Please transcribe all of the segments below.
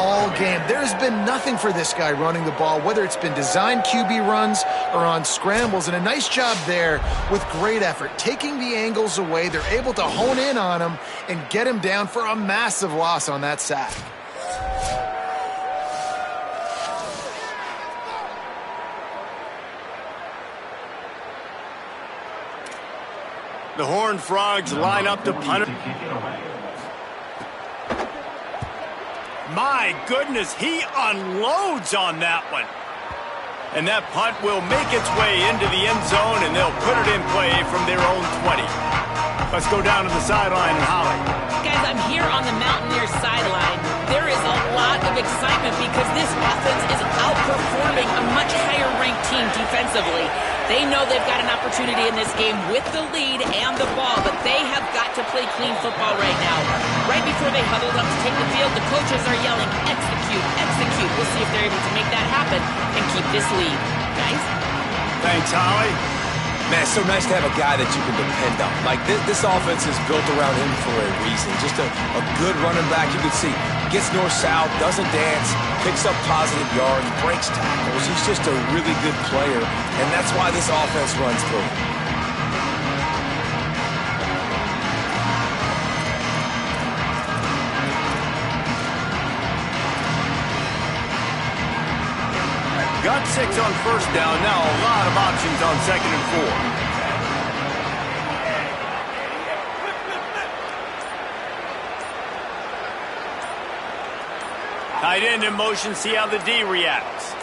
all game. There's been nothing for this guy running the ball, whether it's been designed QB runs or on scrambles, and a nice job there with great effort. Taking the angles away, they're able to hone in on him and get him down for a massive loss on that sack. The Horned Frogs line up to punt. My goodness, he unloads on that one. And that punt will make its way into the end zone, and they'll put it in play from their own 20. Let's go down to the sideline and Holly. Guys, I'm here on the Mountaineers sideline. There is a lot of excitement because this offense is outperforming a much higher-ranked team defensively. They know they've got an opportunity in this game with the lead and the ball, but they have got to play clean football right now. Right before they huddled up to take the field, the coaches are yelling, execute, execute. We'll see if they're able to make that happen and keep this lead. Guys? Thanks, Holly. Man, it's so nice to have a guy that you can depend on. Like, this offense is built around him for a reason. Just a good running back. You can see, gets north-south, doesn't dance, picks up positive yards, breaks tackles. He's just a really good player, and that's why this offense runs through him. Got 6 on first down. Now a lot of options on 2nd and 4. Tight end in motion, see how the D reacts.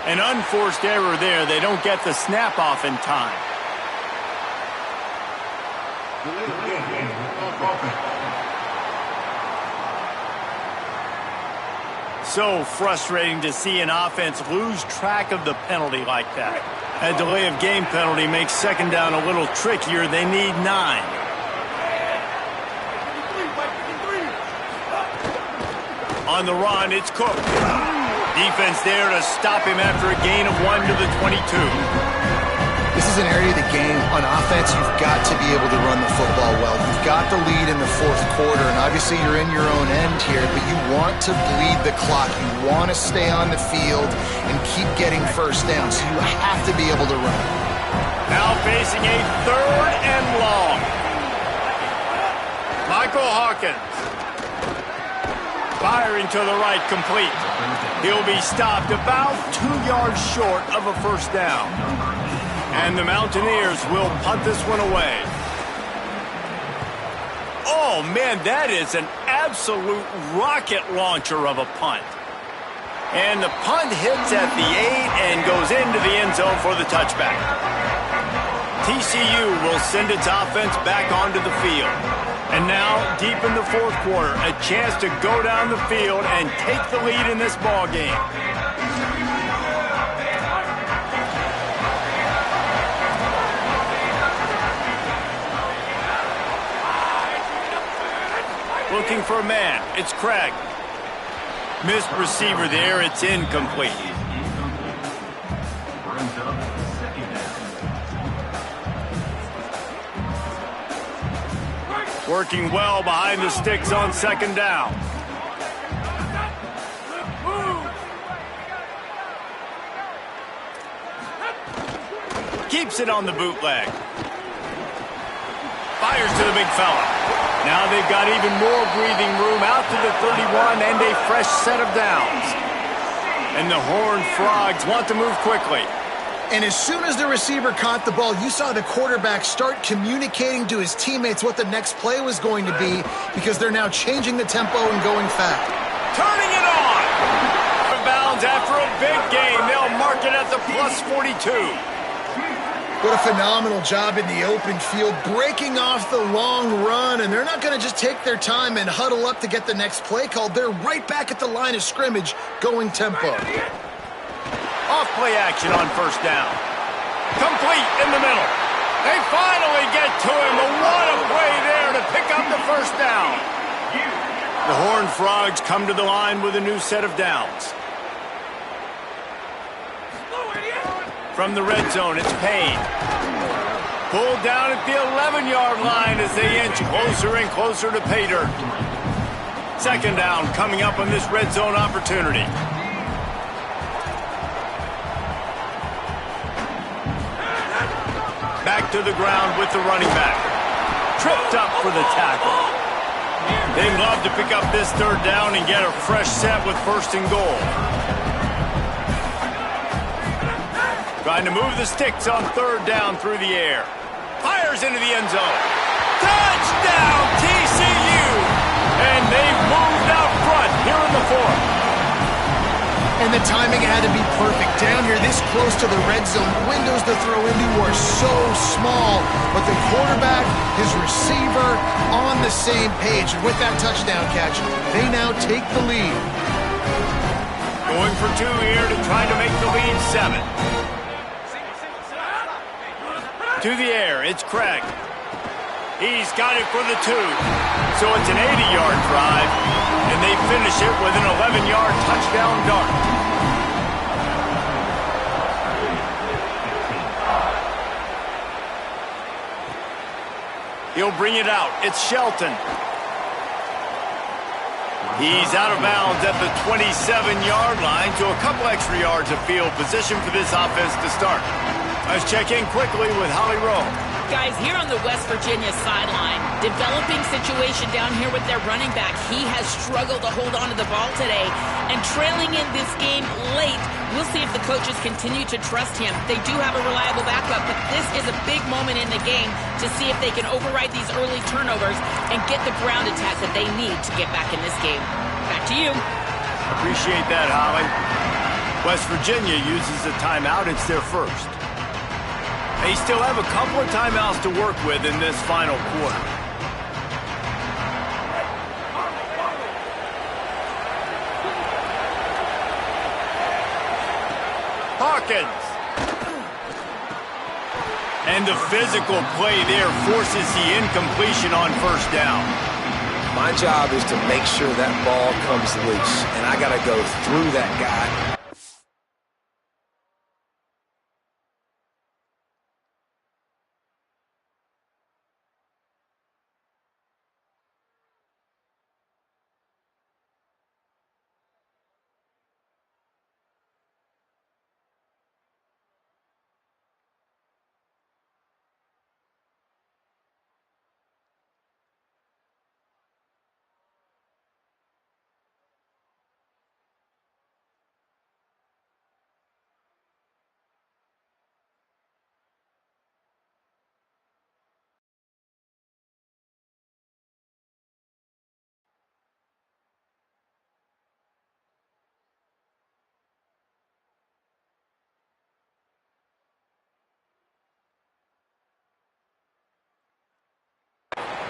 An unforced error there. They don't get the snap off in time. So frustrating to see an offense lose track of the penalty like that. A delay of game penalty makes 2nd down a little trickier. They need 9. On the run, it's Cook. Defense there to stop him after a gain of 1 to the 22. This is an area of the game, on offense, you've got to be able to run the football well. You've got the lead in the 4th quarter, and obviously you're in your own end here, but you want to bleed the clock. You want to stay on the field and keep getting first down, so you have to be able to run. Now facing a 3rd and long. Michael Hawkins. Firing to the right, complete. He'll be stopped about 2 yards short of a first down. And the Mountaineers will punt this one away. Oh, man, that is an absolute rocket launcher of a punt. And the punt hits at the 8 and goes into the end zone for the touchback. TCU will send its offense back onto the field. And now, deep in the 4th quarter, a chance to go down the field and take the lead in this ball game. Looking for a man. It's Craig. Missed receiver there. It's incomplete. Working well behind the sticks on 2nd down. Keeps it on the bootleg. Fires to the big fella. Now they've got even more breathing room out to the 31 and a fresh set of downs. And the Horned Frogs want to move quickly. And as soon as the receiver caught the ball, you saw the quarterback start communicating to his teammates what the next play was going to be because they're now changing the tempo and going fast. Turning it on! Bounds after a big gain. They'll mark it at the plus 42. What a phenomenal job in the open field, breaking off the long run, and they're not going to just take their time and huddle up to get the next play called. They're right back at the line of scrimmage, going tempo. Off-play action on first down. Complete in the middle. They finally get to him. What a play there to pick up the first down. The Horned Frogs come to the line with a new set of downs. From the red zone, it's Payne. Pulled down at the 11-yard line as they inch closer and closer to pay dirt. Second down coming up on this red zone opportunity. Back to the ground with the running back. Tripped up for the tackle. They'd love to pick up this third down and get a fresh set with first and goal. Trying to move the sticks on third down through the air. Fires into the end zone. Touchdown, TCU! And they've moved out front here in the fourth. And the timing had to be perfect. Down here this close to the red zone, windows to throw into are so small, but the quarterback, his receiver, on the same page. And with that touchdown catch, they now take the lead. Going for two here to try to make the lead 7. To the air, it's Craig. He's got it for the 2. So it's an 80-yard drive, and they finish it with an 11-yard touchdown dart. He'll bring it out. It's Shelton. He's out of bounds at the 27-yard line to a couple extra yards of field position for this offense to start. Let's check in quickly with Holly Rowe. Guys, here on the West Virginia sideline, developing situation down here with their running back. He has struggled to hold on to the ball today, and trailing in this game late, we'll see if the coaches continue to trust him. They do have a reliable backup, but this is a big moment in the game to see if they can override these early turnovers and get the ground attack that they need to get back in this game. Back to you. Appreciate that, Holly. West Virginia uses a timeout. It's their first. They still have a couple of timeouts to work with in this final quarter. Hawkins. And the physical play there forces the incompletion on first down. My job is to make sure that ball comes loose, and I got to go through that guy.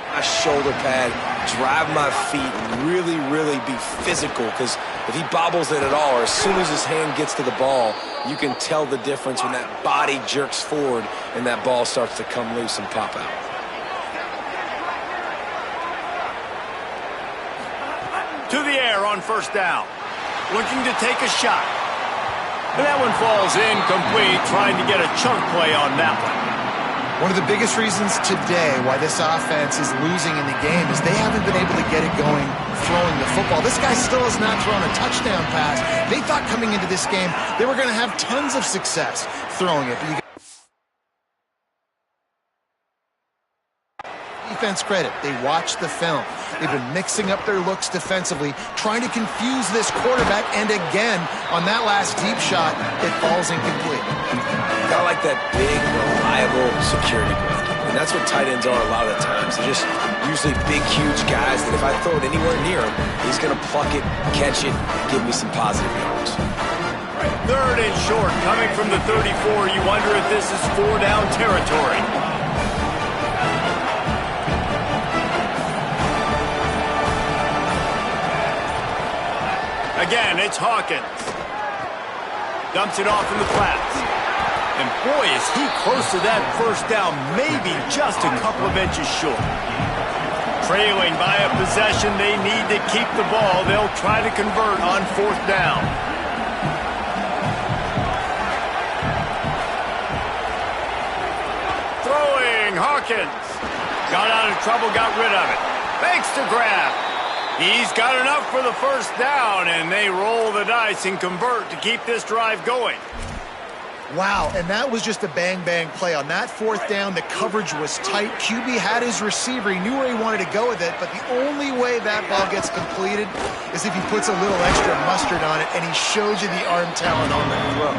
My shoulder pad, drive my feet, and really be physical, because if he bobbles it at all, or as soon as his hand gets to the ball, you can tell the difference when that body jerks forward and that ball starts to come loose and pop out. To the air on first down. Looking to take a shot. And that one falls incomplete, trying to get a chunk play on that one. One of the biggest reasons today why this offense is losing in the game is they haven't been able to get it going throwing the football. This guy still has not thrown a touchdown pass. They thought coming into this game they were going to have tons of success throwing it. But defense credit, they watched the film. They've been mixing up their looks defensively, trying to confuse this quarterback, and again, on that last deep shot, it falls incomplete. I like that big, reliable security blanket. And that's what tight ends are a lot of the times. They're just usually big, huge guys that if I throw it anywhere near him, he's going to pluck it, catch it, and give me some positive yards. Third and short, coming from the 34. You wonder if this is 4-down territory. Again, it's Hawkins. Dumps it off in the flats. And boy, is he close to that first down, maybe just a couple of inches short. Trailing by a possession, they need to keep the ball. They'll try to convert on fourth down. Throwing, Hawkins. Got out of trouble, got rid of it. Makes the grab. He's got enough for the first down, and they roll the dice and convert to keep this drive going. Wow, and that was just a bang-bang play. On that fourth down, the coverage was tight. QB had his receiver. He knew where he wanted to go with it, but the only way that ball gets completed is if he puts a little extra mustard on it, and he shows you the arm talent on that throw.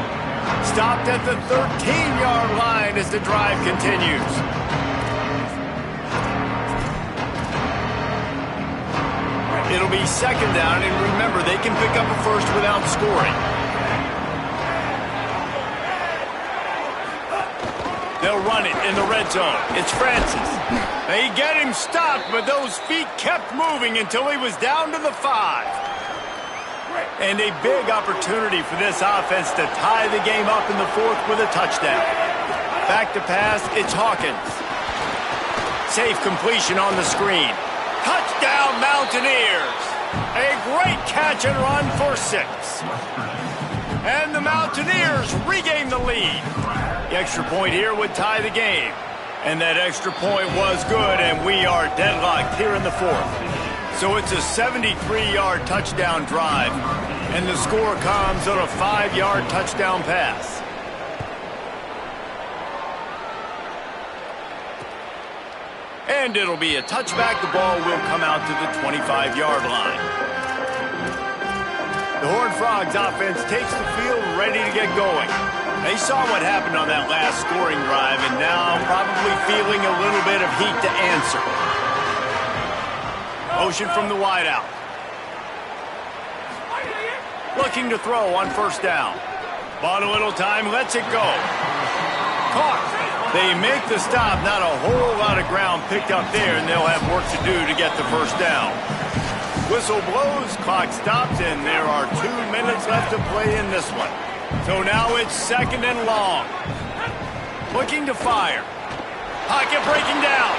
Stopped at the 13-yard line as the drive continues. It'll be second down, and remember, they can pick up a first without scoring. They'll run it in the red zone. It's Francis. They get him stopped, but those feet kept moving until he was down to the 5. And a big opportunity for this offense to tie the game up in the fourth with a touchdown. Back to pass, it's Hawkins. Safe completion on the screen. Touchdown, Mountaineers! A great catch and run for 6. And the Mountaineers regain the lead. The extra point here would tie the game. And that extra point was good, and we are deadlocked here in the fourth. So it's a 73-yard touchdown drive, and the score comes on a 5-yard touchdown pass. And it'll be a touchback. The ball will come out to the 25-yard line. The Horned Frogs offense takes the field ready to get going. They saw what happened on that last scoring drive, and now probably feeling a little bit of heat to answer. Motion from the wideout. Looking to throw on first down. Bought a little time, lets it go. Caught. They make the stop, not a whole lot of ground picked up there, and they'll have work to do to get the first down. Whistle blows, clock stops, and there are 2 minutes left to play in this one. So now it's second and long. Looking to fire. Pocket breaking down.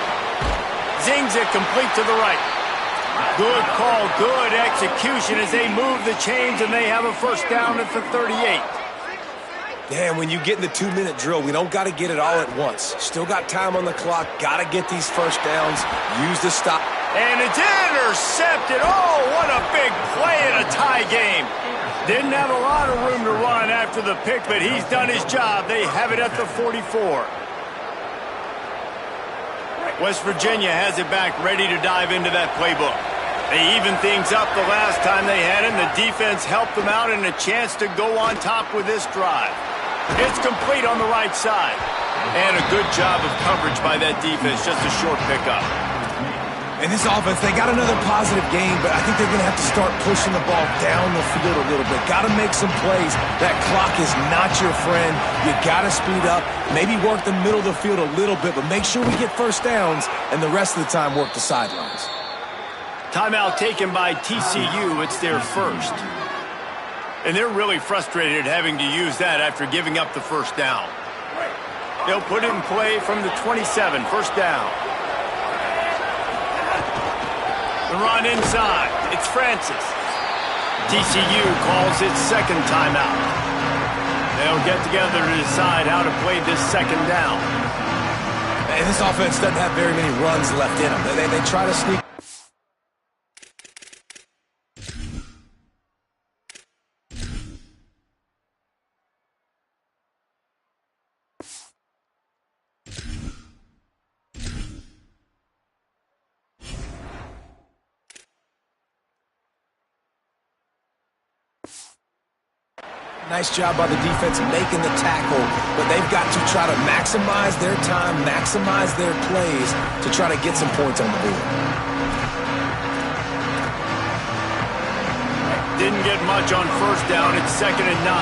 Zings it complete to the right. Good call, good execution as they move the chains, and they have a first down at the 38. Damn, when you get in the 2-minute drill, we don't got to get it all at once. Still got time on the clock, got to get these first downs, use the stop. And it's intercepted. Oh, what a big play in a tie game. Didn't have a lot of room to run after the pick, but he's done his job. They have it at the 44. West Virginia has it back, ready to dive into that playbook. They evened things up the last time they had it, and the defense helped them out and a chance to go on top with this drive. It's complete on the right side. And a good job of coverage by that defense, just a short pickup. In this offense, they got another positive game, but I think they're going to have to start pushing the ball down the field a little bit. Got to make some plays. That clock is not your friend. You got to speed up, maybe work the middle of the field a little bit, but make sure we get first downs, and the rest of the time work the sidelines. Timeout taken by TCU. It's their first. And they're really frustrated having to use that after giving up the first down. They'll put it in play from the 27, first down. The run inside. It's Francis. TCU calls its second timeout. They'll get together to decide how to play this second down. And this offense doesn't have very many runs left in them. They try to sneak. Nice job by the defense making the tackle, but they've got to try to maximize their time, maximize their plays to try to get some points on the board. Didn't get much on first down. It's second and 9.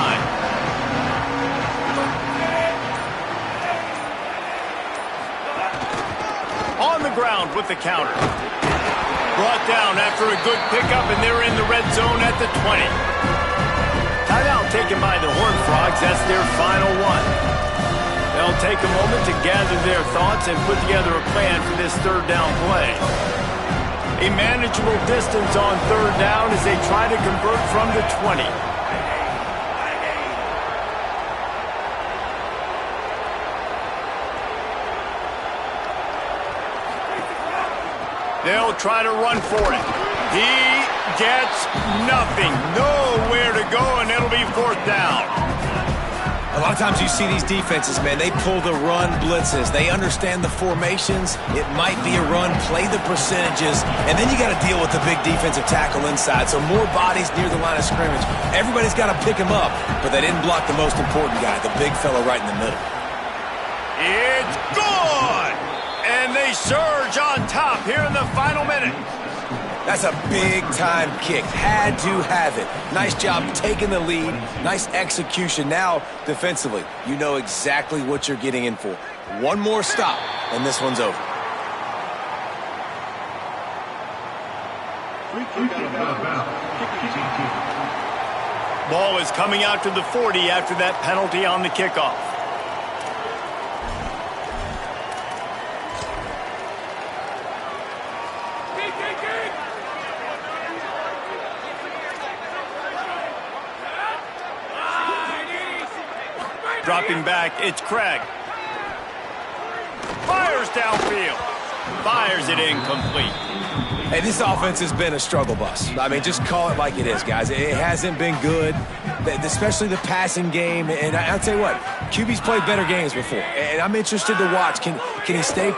On the ground with the counter. Brought down after a good pickup, and they're in the red zone at the 20. Timeout taken by the Horned Frogs. That's their final one. They'll take a moment to gather their thoughts and put together a plan for this third down play. A manageable distance on third down as they try to convert from the 20. They'll try to run for it. He gets nothing. Nowhere to go, and it'll be fourth down. A lot of times you see these defenses, man, they pull the run blitzes. They understand the formations. It might be a run, play the percentages, and then you got to deal with the big defensive tackle inside. So more bodies near the line of scrimmage. Everybody's got to pick him up, but they didn't block the most important guy, the big fellow right in the middle. It's gone! And they surge on top here in the final minute. That's a big-time kick. Had to have it. Nice job taking the lead. Nice execution. Now, defensively, you know exactly what you're getting in for. One more stop, and this one's over. Ball is coming out to the 40 after that penalty on the kickoff. Dropping back, it's Craig. Fires downfield. Fires it incomplete. Hey, this offense has been a struggle bus. I mean, just call it like it is, guys. It hasn't been good, especially the passing game. And I'll tell you what, QB's played better games before. And I'm interested to watch. Can he stay